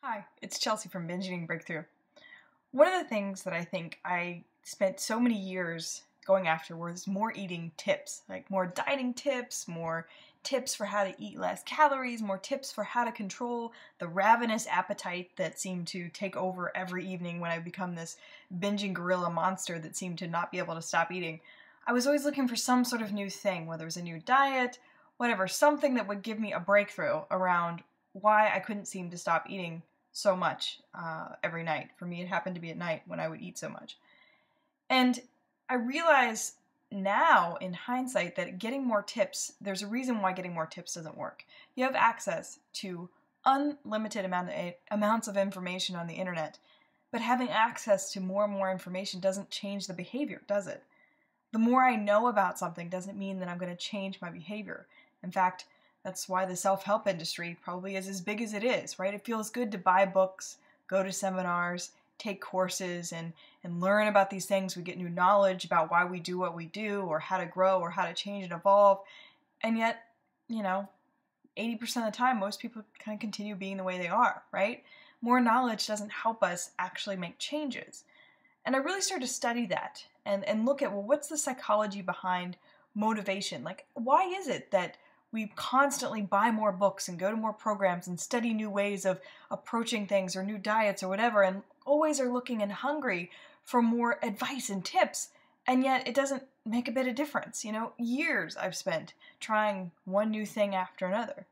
Hi, it's Chelsea from Binge Breakthrough. One of the things that I think I spent so many years going after was more eating tips, like more dieting tips, more tips for how to eat less calories, more tips for how to control the ravenous appetite that seemed to take over every evening when I become this binging gorilla monster that seemed to not be able to stop eating. I was always looking for some sort of new thing, whether it was a new diet, whatever, something that would give me a breakthrough around why I couldn't seem to stop eating so much every night. For me, it happened to be at night when I would eat so much. And I realize now, in hindsight, that getting more tips, there's a reason why getting more tips doesn't work. You have access to unlimited amounts of information on the internet, but having access to more and more information doesn't change the behavior, does it? The more I know about something doesn't mean that I'm going to change my behavior. In fact, that's why the self-help industry probably is as big as it is, right? It feels good to buy books, go to seminars, take courses, and learn about these things. We get new knowledge about why we do what we do, or how to grow, or how to change and evolve. And yet, 80% of the time, most people kind of continue being the way they are, right? More knowledge doesn't help us actually make changes. And I really started to study that and look at, well, what's the psychology behind motivation? Like, why is it that we constantly buy more books and go to more programs and study new ways of approaching things or new diets or whatever, and always are looking and hungry for more advice and tips, and yet it doesn't make a bit of difference. Years I've spent trying one new thing after another.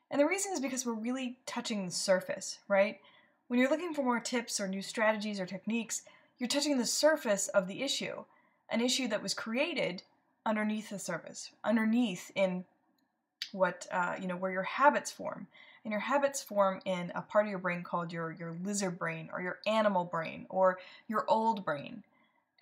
And the reason is because we're really touching the surface, right? When you're looking for more tips or new strategies or techniques, you're touching the surface of the issue, an issue that was created underneath the surface, underneath in where your habits form. And your habits form in a part of your brain called your lizard brain, or your animal brain, or your old brain.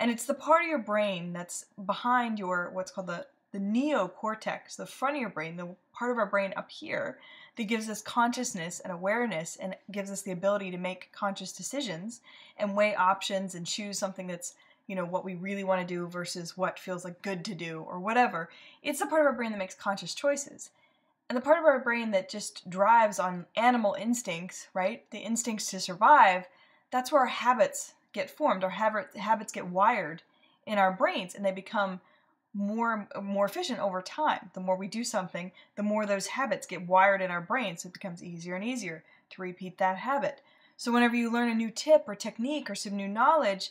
And it's the part of your brain that's behind your, what's called the neocortex, the front of your brain, the part of our brain up here that gives us consciousness and awareness and gives us the ability to make conscious decisions and weigh options and choose something that's what we really want to do versus what feels like good to do or whatever. It's the part of our brain that makes conscious choices. And the part of our brain that just drives on animal instincts, right? The instincts to survive, that's where our habits get formed. Our habits get wired in our brains, and they become more efficient over time. The more we do something, the more those habits get wired in our brains, so it becomes easier and easier to repeat that habit. So whenever you learn a new tip or technique or some new knowledge,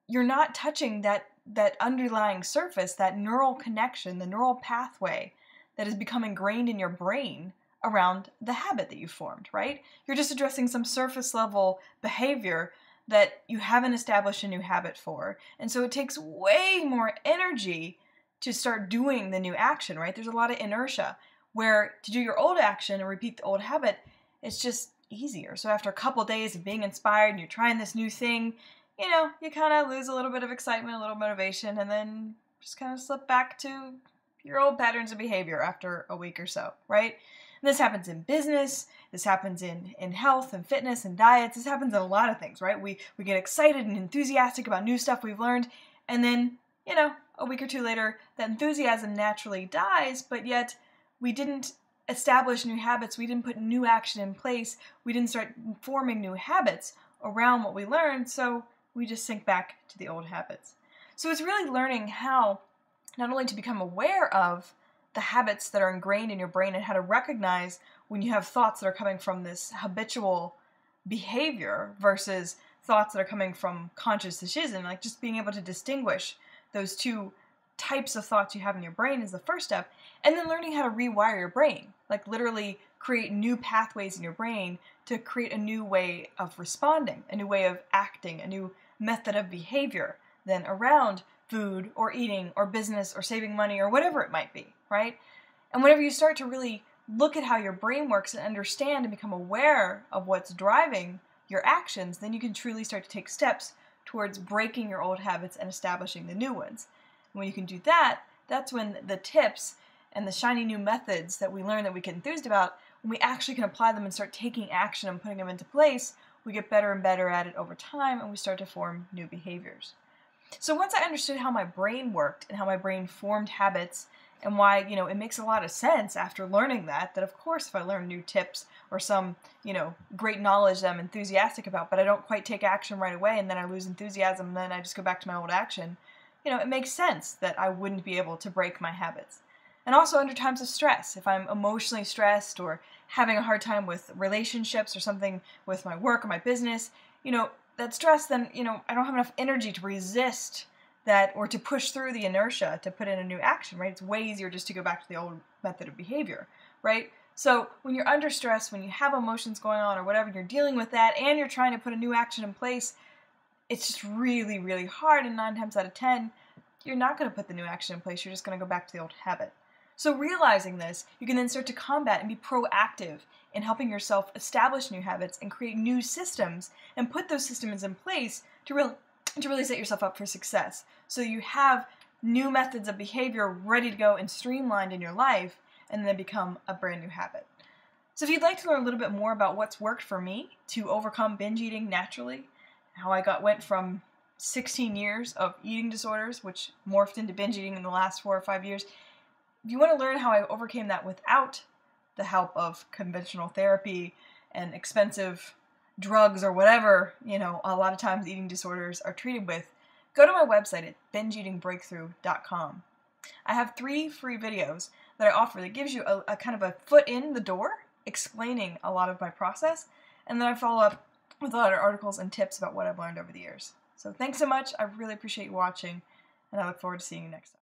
you're not touching that underlying surface, that neural connection, the neural pathway that has become ingrained in your brain around the habit that you formed, right? You're just addressing some surface level behavior that you haven't established a new habit for. And so it takes way more energy to start doing the new action, right? There's a lot of inertia where to do your old action and repeat the old habit, it's just easier. So after a couple days of being inspired and you're trying this new thing, you kind of lose a little bit of excitement, a little motivation, and then just kind of slip back to your old patterns of behavior after a week or so, right? And this happens in business, this happens in health and fitness and diets, this happens in a lot of things, right? We get excited and enthusiastic about new stuff we've learned, and then, a week or two later, that enthusiasm naturally dies, but yet we didn't establish new habits, we didn't put new action in place, we didn't start forming new habits around what we learned, so we just sink back to the old habits. So it's really learning how not only to become aware of the habits that are ingrained in your brain and how to recognize when you have thoughts that are coming from this habitual behavior versus thoughts that are coming from conscious decision, like just being able to distinguish those two types of thoughts you have in your brain is the first step, and then learning how to rewire your brain, like literally create new pathways in your brain to create a new way of responding, a new way of acting, a new method of behavior then around food or eating or business or saving money or whatever it might be, right? And whenever you start to really look at how your brain works and understand and become aware of what's driving your actions, then you can truly start to take steps towards breaking your old habits and establishing the new ones. And when you can do that, that's when the tips and the shiny new methods that we learn that we get enthused about, when we actually can apply them and start taking action and putting them into place, we get better and better at it over time, and we start to form new behaviors. So once I understood how my brain worked and how my brain formed habits and why, it makes a lot of sense after learning that of course if I learn new tips or some, great knowledge that I'm enthusiastic about, but I don't quite take action right away and then I lose enthusiasm and then I just go back to my old action, it makes sense that I wouldn't be able to break my habits. And also under times of stress, if I'm emotionally stressed or having a hard time with relationships or something with my work or my business, that stress, then, I don't have enough energy to resist that or to push through the inertia to put in a new action, right? It's way easier just to go back to the old method of behavior, right? So when you're under stress, when you have emotions going on or whatever, you're dealing with that and you're trying to put a new action in place, it's just really, really hard, and 9 times out of 10, you're not going to put the new action in place, you're just going to go back to the old habit. So realizing this, you can then start to combat and be proactive in helping yourself establish new habits and create new systems and put those systems in place to really set yourself up for success. So you have new methods of behavior ready to go and streamlined in your life and then become a brand new habit. So if you'd like to learn a little bit more about what's worked for me to overcome binge eating naturally, how I went from 16 years of eating disorders, which morphed into binge eating in the last 4 or 5 years, if you want to learn how I overcame that without the help of conventional therapy and expensive drugs or whatever, a lot of times eating disorders are treated with, go to my website at bingeeatingbreakthrough.com. I have 3 free videos that I offer that gives you a kind of a foot in the door explaining a lot of my process, and then I follow up with a lot of articles and tips about what I've learned over the years. So thanks so much. I really appreciate you watching, and I look forward to seeing you next time.